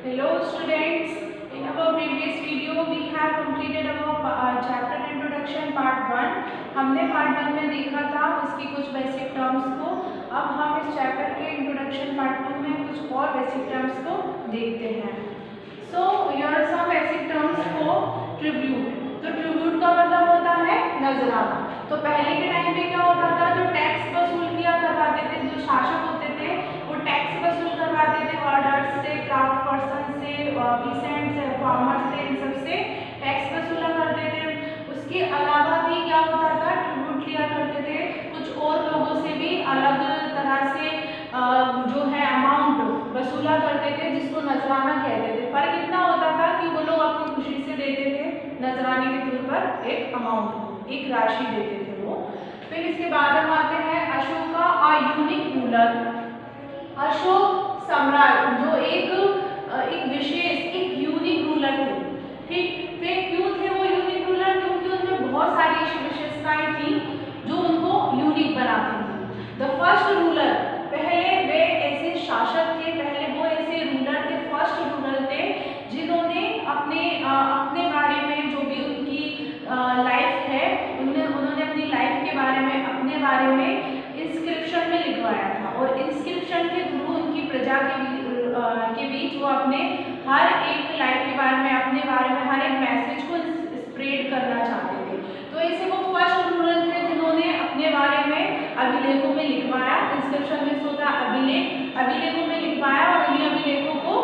Hello students, in our previous video we have completed our chapter introduction part 1। हमने part 1 में देखा था इसकी कुछ बेसिक टर्म्स को। अब हम इस चैप्टर के इंट्रोडक्शन part 2 में कुछ और बेसिक टर्म्स को देखते हैं। So here are some basic terms for tribute। तो ट्रिब्यूट का मतलब होता है नजराना। तो पहले के टाइम पे क्या होता था, जो टैक्स वसूल किया करवाते थे, जो शासक होते थे वो टैक्स वसूल करवाते थे हॉर्डर्स से, क्राफ्ट पर्सन से, पीसेंट से, फार्मर से, इन सब से टैक्स वसूला करते थे। उसके अलावा भी क्या होता था, ट्रिब्यूट लिया करते थे कुछ और लोगों से भी अलग तरह से जो है अमाउंट वसूला करते थे, जिसको नजराना कहते थे। फर्क इतना होता था कि वो लोग अपनी खुशी से देते थे, नजराने के तौर पर एक अमाउंट, एक राशि देते थे वो। फिर इसके बाद हम आते हैं Ashoka a unique ruler. Ashok सम्राट जो एक विशेष, एक यूनिक रूलर थे। ठीक, वे क्यों थे वो यूनिक रूलर? क्योंकि उनमें बहुत सारी विशेषताएं थी जो उनको यूनिक बनाती थी। द फर्स्ट रूलर, पहले वे ऐसे शासक थे, पहले वो ऐसे रूलर थे, फर्स्ट रूलर थे जिन्होंने अपने बारे में जो भी उनकी लाइफ है, उन्होंने अपनी लाइफ के बारे में, अपने बारे में इंस्क्रिप्शन में लिखवाया था। और इंस्क्रिप्शन के थ्रू उनकी प्रजा के बीच वो अपने हर एक लाइफ के बारे में, अपने बारे में हर एक मैसेज को स्प्रेड करना चाहते थे। तो ऐसे वो फर्स्ट रूलर थे जिन्होंने अपने बारे में अभिलेखों में लिखवाया। इंस्क्रिप्शन में होता अभिलेख, अभिलेखों में लिखवाया और उन्हीं अभिलेखों को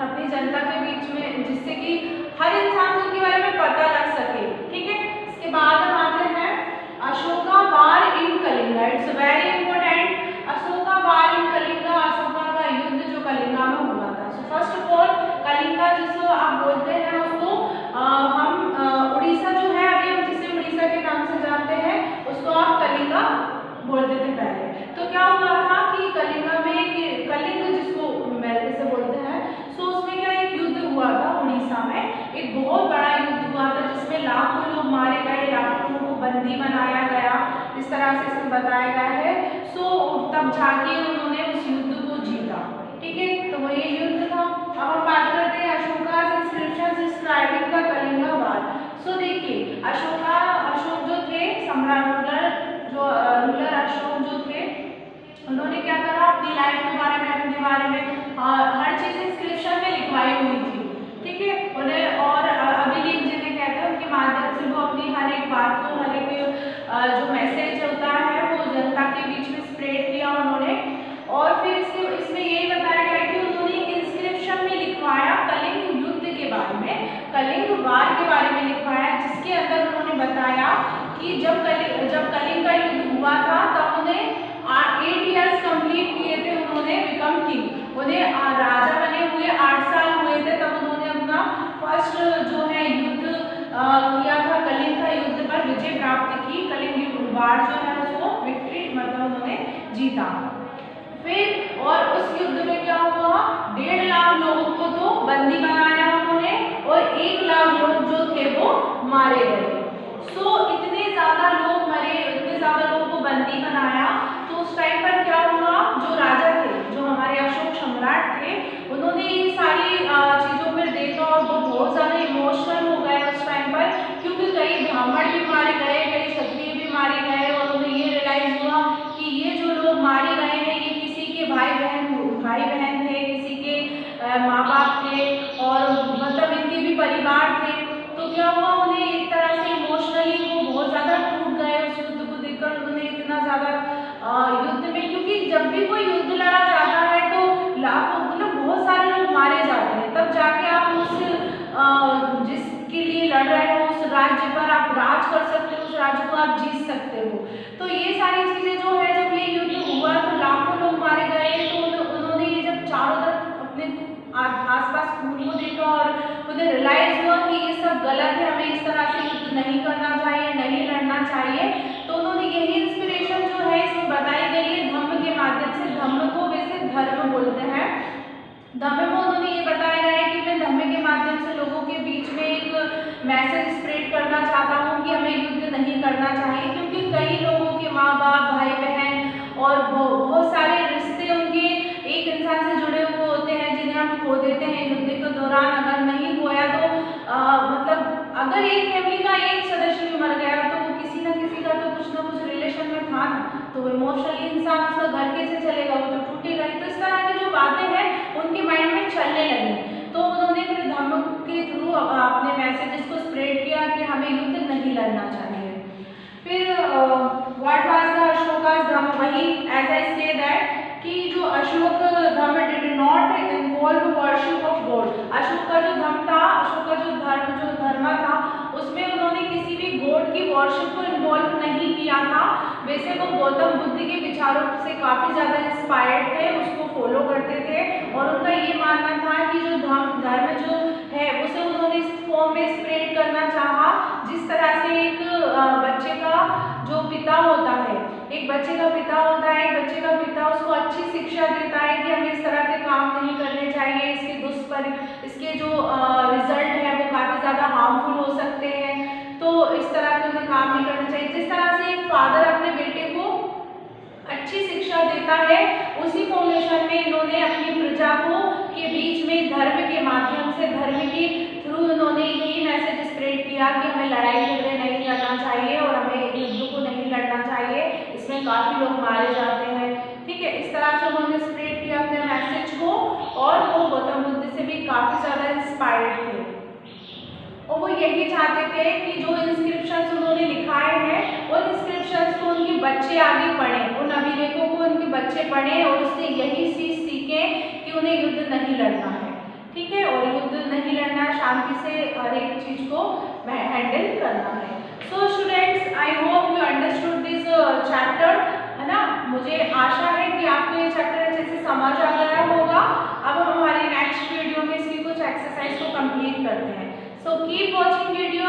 अपनी जनता के बीच में, जिससे कि हर इंसान को उनके बारे में पता लग सके। ठीक है, इसके बाद हम आते हैं Ashoka war in Kalinga. It's very important. Ashoka war in Kalinga, Ashoka का युद्ध जो कलिंगा में हुआ था। So first of all Kalinga जिसको आप बोलते हैं उसको हम उड़ीसा जो है, अभी हम जिसे उड़ीसा के नाम से जानते हैं उसको आप कलिंगा बोलते थे पहले। तो क्या हुआ था कि कलिंगा में, कलिंग जिसको मैसे बोलते हैं, सो उसमें क्या एक युद्ध हुआ था उड़ीसा में। एक बहुत बड़ा युद्ध हुआ था जिसमें लाखों लोग मारे गए, लाखों लोगों को बंदी बनाया गया, इस तरह से इसमें बताया गया है। सो तब जाके उन्होंने उस युद्ध को जीता। ठीक है, तो वो ये युद्ध था। अब हम बात करते हैं Ashoka inscription describing the Kalinga war. So देखिए अशोक जो थे सम्राट, रूलर अशोक जो थे, उन्होंने क्या करा, अपनी लाइफ के बारे में, अपने बारे में हर चीज इंस्क्रिप्शन में लिखवाई हुई थी। ठीक है, उन्हें और अभिलेख जिन्हें कहते हैं, उनके माध्यम से वो अपनी हर एक बात को, हर एक जो मैसेज होता है वो जनता के बीच में स्प्रेड किया उन्होंने। और फिर इसमें यही बताया गया कि उन्होंने इंस्क्रिप्शन में लिखवाया कलिंग युद्ध के बारे में, कलिंग वार के बारे में लिखवाया, जिसके अंदर उन्होंने बताया कि जब कलिंग का युद्ध हुआ था तब उन्हें 8 इयर्स कंप्लीट किए थे, उन्होंने बिकम किंग, उन्हें राजा बने हुए 8 साल हुए थे, तब उन्होंने अपना फर्स्ट जो है युद्ध किया था, कलिंग का युद्ध पर विजय प्राप्त की। कलिंग वार जो है उसको विक्ट्री, मतलब उन्होंने जीता। फिर और उस युद्ध में क्या हुआ, 1.5 लाख लोगों को तो बंदी बनाया उन्होंने और 1 लाख लोग जो थे वो मारे गए। सो इतने ज्यादा लोग मरे, इतने ज्यादा लोगों को बंदी बनाया। तो उस टाइम पर क्या हुआ, जो राजा थे, जो हमारे अशोक सम्राट थे, उन्होंने ये सारी चीजों में देखा और वो बहुत ज्यादा इमोशनल हो गए उस टाइम पर, क्योंकि कई ब्राह्मण भी मारे गए, कई क्षत्रिय भी मारे गए और उन्हें ये रियलाइज हुआ कि ये जो लोग मारे गए हैं ये किसी के भाई बहन थे, किसी के माँ बाप थे और मतलब इनके भी परिवार थे। तो क्या हुआ, उन्हें एक तरह से इमोशनली वो बहुत ज्यादा टूट गए उस युद्ध को देखकर। उन्होंने इतना ज्यादा युद्ध में, क्योंकि जब भी कोई युद्ध लड़ा जाता है तो लाखों, मतलब बहुत सारे लोग मारे जाते हैं, तब जाके आप उस जिसके लिए लड़ रहे हो उस राज्य पर आप राज कर सकते हो, उस राज्य को आप जीत सकते हो। तो ये सारी चीजें जो है, जब ये युद्ध हुआ तो लाखों लोग मारे गए, तो उन्होंने ये जब चारों तरफ अपने आसपास खून को देखा और उन्हें रियलाइज हुआ कि ये सब गलत है, हमें इस तरह से युद्ध नहीं करना चाहिए, नहीं लड़ना चाहिए। तो उन्होंने यही इंस्पिरेशन जो है इसमें बताई गई है धम्म के माध्यम से। धम्म को वैसे धर्म बोलते हैं। धम्म में उन्होंने ये बताया गया है कि मैं धम्म के माध्यम से लोगों के बीच में एक मैसेज स्प्रेड करना चाहता हूँ कि हमें युद्ध नहीं करना चाहिए, क्योंकि कई लोगों के माँ बाप, भाई बहन और बहुत सारे रिश्ते उनके एक इंसान से जुड़े हुए होते हैं जिन्हें हम खो देते हैं युद्ध अगर एक फैमिली का एक सदस्य भी मर गया तो वो किसी न किसी का तो कुछ ना कुछ रिलेशन में था ना, तो इमोशनली इंसान उसका घर कैसे चलेगा, वो तो टूटेगा ही। तो इस तरह की जो बातें हैं उनके माइंड में चलने लगी, तो उन्होंने फिर धम्म के थ्रू अपने मैसेजेस को स्प्रेड किया कि हमें युद्ध नहीं लड़ना चाहिए। फिर व्हाट वाज द अशोकास धम्म, वही एज आई से दैट कि जो अशोक धर्म did not involve worship of God. Ashok का जो धर्म था, अशोक का जो धर्म था उसमें उन्होंने किसी भी गॉड की वर्शिप को इन्वॉल्व नहीं किया था। वैसे वो गौतम बुद्ध के विचारों से काफ़ी ज़्यादा इंस्पायर्ड थे, उसको फॉलो करते थे और उनका ये मानना था कि जो धर्म जो है उसे उन्होंने इस फॉर्म में स्प्रेड करना चाहा जिस तरह से एक बच्चे का जो पिता होता है, एक बच्चे का पिता होता है, एक बच्चे का पिता उसको अच्छी शिक्षा देता है कि हमें इस तरह के काम नहीं करने चाहिए, इसके जो रिजल्ट है वो काफ़ी ज़्यादा हार्मफुल हो सकते हैं, तो इस तरह के उन्हें काम नहीं करना चाहिए। जिस तरह से एक फादर अपने बेटे को अच्छी शिक्षा देता है, उसी फॉर्मेशन में इन्होंने अपनी प्रजा को के बीच में धर्म के माध्यम से, धर्म के थ्रू इन्होंने यही मैसेज स्प्रेड किया कि हमें लड़ाई झगड़े नहीं करना चाहिए और हमें युद्ध को नहीं लड़ना चाहिए, इसमें काफ़ी लोग मारे जाते हैं। ठीक है, इस तरह से उन्होंने स्प्रेड किया अपने मैसेज को और वो गौतम बुद्ध से भी काफ़ी ज़्यादा इंस्पायर्ड थे और वो यही चाहते थे कि जो इंस्क्रिप्शंस उन्होंने लिखाए हैं उन इंस्क्रिप्शंस को उनके बच्चे आगे पढ़ें, उन अभिलेखों को उनके बच्चे पढ़ें और उससे यही चीज़ सीखें कि उन्हें युद्ध नहीं लड़ना है। ठीक है, और युद्ध नहीं लड़ना, शांति से हर एक चीज़ को हैंडल करना है। So students, I hope you understood this chapter, है ना। मुझे आशा है कि आपको ये चैप्टर अच्छे से समझ आ गया होगा। अब हम हमारी नेक्स्ट वीडियो में इसकी कुछ एक्सरसाइज को कंप्लीट करते हैं। So keep watching video